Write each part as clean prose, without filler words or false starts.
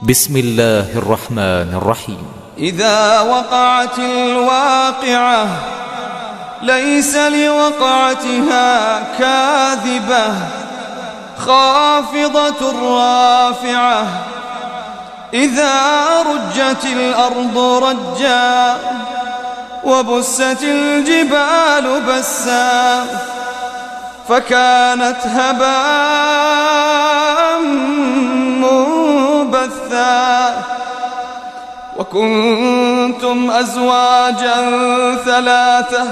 بسم الله الرحمن الرحيم. إذا وقعت الواقعة ليس لوقعتها كاذبة خافضة رافعة إذا رجت الأرض رجا وبست الجبال بسا فكانت هباء منبثا وكنتم أزواجا ثلاثة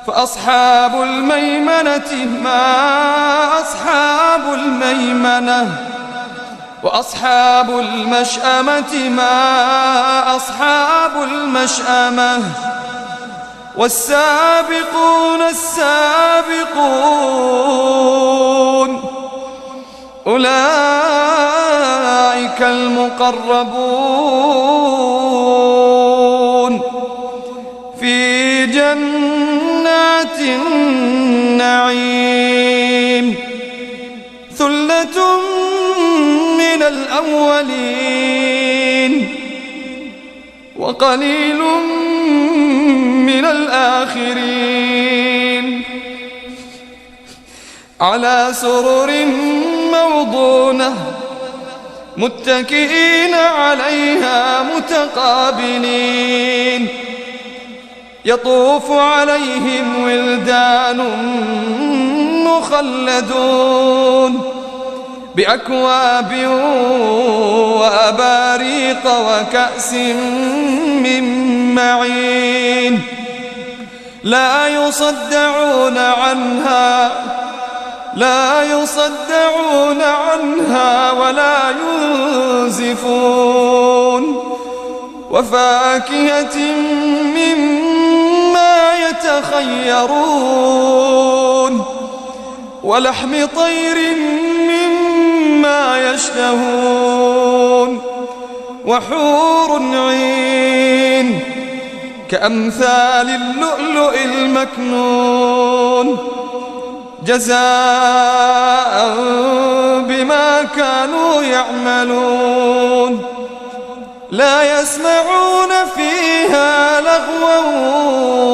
فأصحاب الميمنة ما أصحاب الميمنة وأصحاب المشأمة ما أصحاب المشأمة والسابقون السابقون أولئك المقربون في جنات النعيم ثلة من الأولين وقليل من الآخرين على سرر موضونة متكئين عليها متقابلين يطوف عليهم ولدان مخلدون بأكواب وأباريق وكأس من معين لا يصدعون عنها ولا ينزفون وفاكهة مما يتخيرون ولحم طير مما يشتهون وحور عين كأمثال اللؤلؤ المكنون جزاء بما كانوا يعملون لا يسمعون فيها لغوا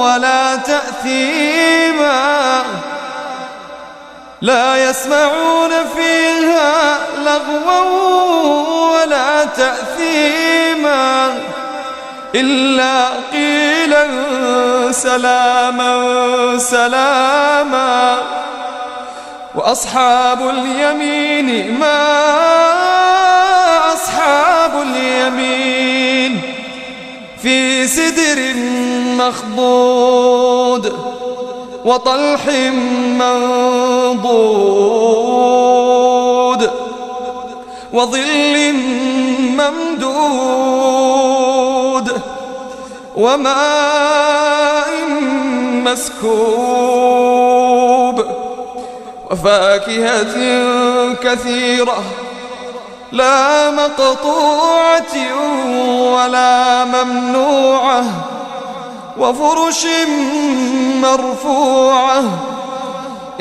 ولا تأثيما لا يسمعون فيها لغوا ولا تأثيما إلا قيلا سلاما سلاما وأصحاب اليمين ما أصحاب اليمين في سدر مخضود وطلح منضود وظل ممدود وماء مسكوب وفاكهة كثيرة لا مقطوعة ولا ممنوعة وفرش مرفوعة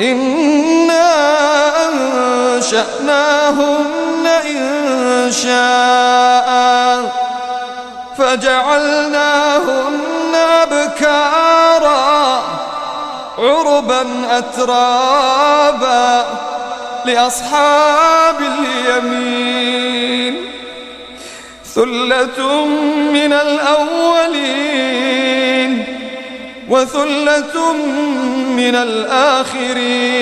إنا أنشأناهن إنشاء فجعلناهن أبكارا عربا أترابا لأصحاب اليمين ثلة من الأولين وثلة من الآخرين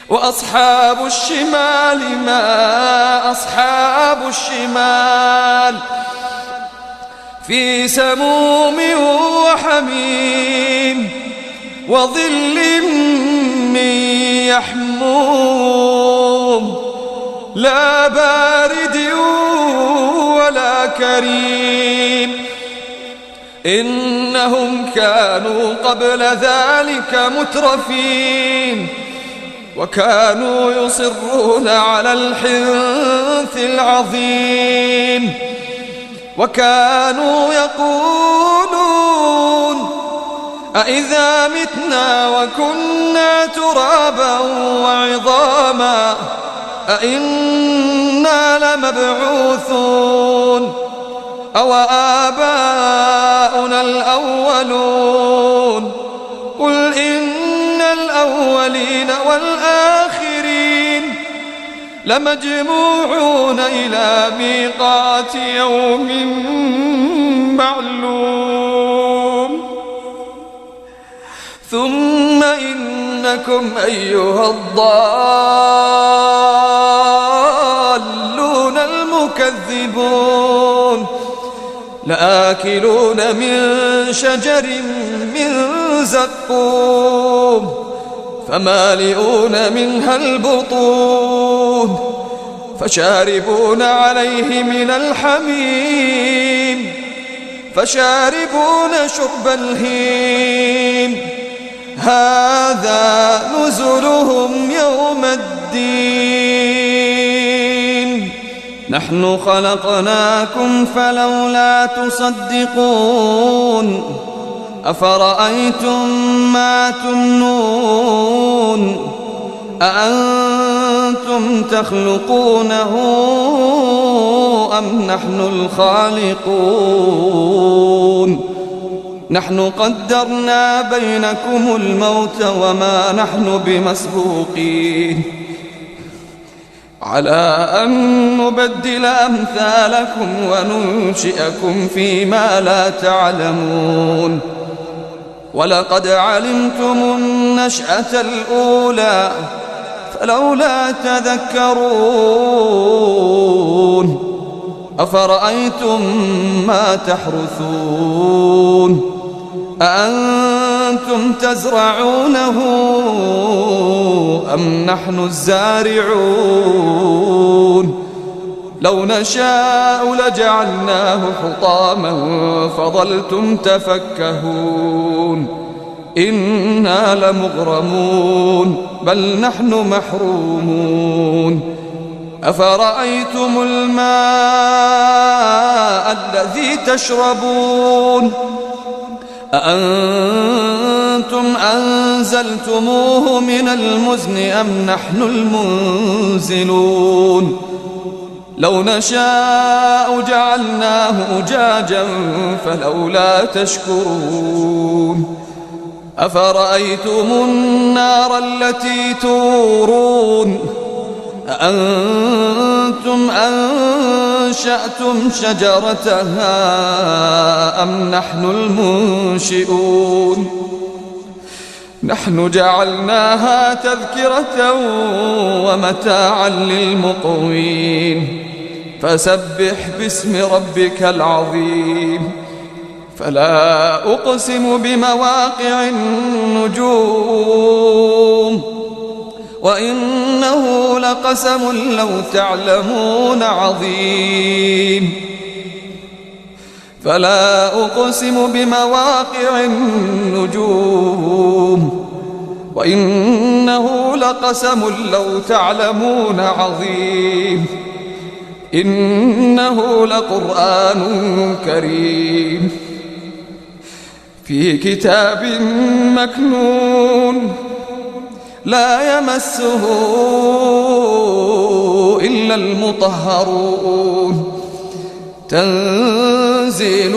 وأصحاب الشمال ما أصحاب الشمال في سموم وحميم وظل من يحموم لا بارد ولا كريم إنهم كانوا قبل ذلك مترفين وكانوا يصرون على الحنث العظيم وكانوا يقولون أإذا متنا وكنا ترابا وعظاما أئنا لمبعوثون أو آباؤنا الأولون قل إن الأولين والآخرين لمجموعون إلى ميقات يوم معلوم ثم إنكم أيها الضالون المكذبون لآكلون من شجر من زقوم فمالئون منها البطون فشاربون عليه من الحميم فشاربون شرب الهيم هذا نزلهم يوم الدين نحن خلقناكم فلولا تصدقون أفرأيتم ما تمنون أأنتم تخلقونه أم نحن الخالقون نحن قدرنا بينكم الموت وما نحن بمسبوقين على أن نبدل أمثالكم وننشئكم فيما لا تعلمون ولقد علمتم النشأة الأولى فلولا تذكرون أفرأيتم ما تحرثون أأنتم تزرعونه أم نحن الزارعون لو نشاء لجعلناه حطاما فظلتم تفكهون إنا لمغرمون بل نحن محرومون أفرأيتم الماء الذي تشربون أأنتم أنزلتموه من المزن أم نحن المنزلون لو نشاء جعلناه أجاجا فلولا تشكرون أفرأيتم النار التي تورون أأنتم أنشأتم شجرتها أم نحن المنشئون نحن جعلناها تذكرة ومتاعا للمقوين فسبح باسم ربك العظيم فلا أقسم بمواقع النجوم وإنه لقسم لو تعلمون عظيم فلا أقسم بمواقع النجوم وإنه لقسم لو تعلمون عظيم إنه لقرآن كريم في كتاب مكنون لا يمسه إلا المطهرون تنزيل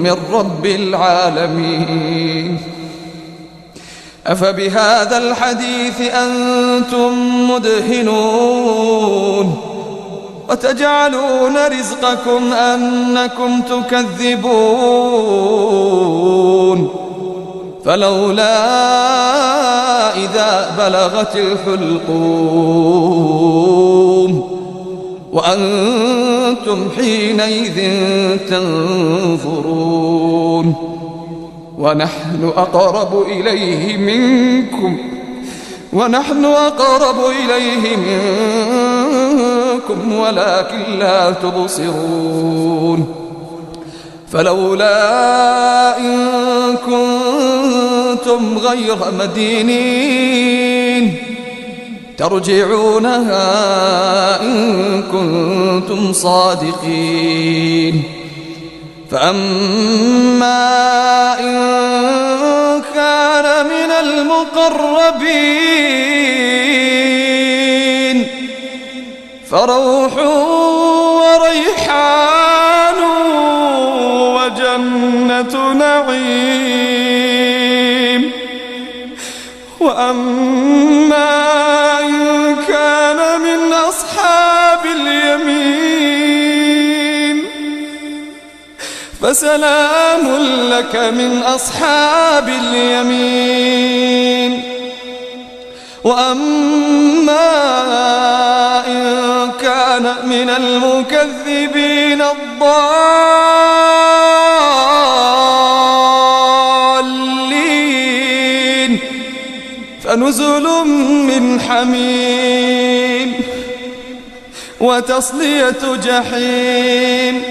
من رب العالمين أفبهذا الحديث أنتم مدهنون وتجعلون رزقكم أنكم تكذبون فلولا إذا بلغت الحلقوم وأنتم حينئذ تنظرون ونحن أقرب إليه منكم ولكن لا تبصرون فلولا إن كنتم غير مدينين ترجعونها إن كنتم صادقين فأما إن كان من المقربين فروح وريحان وجنة نعيم. وأما إن كان من أصحاب اليمين فسلام لك من أصحاب اليمين. وأما إن كان من المكذبين الضالين فنزل من حميم وتصلية جحيم.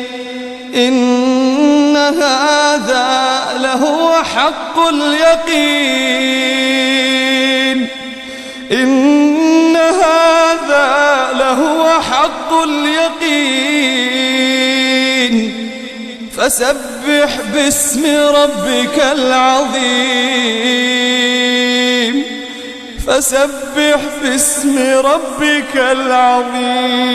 إن هذا لهو حق اليقين. إن هذا لهو حق اليقين. فسبح باسم ربك العظيم. فسبح باسم ربك العظيم.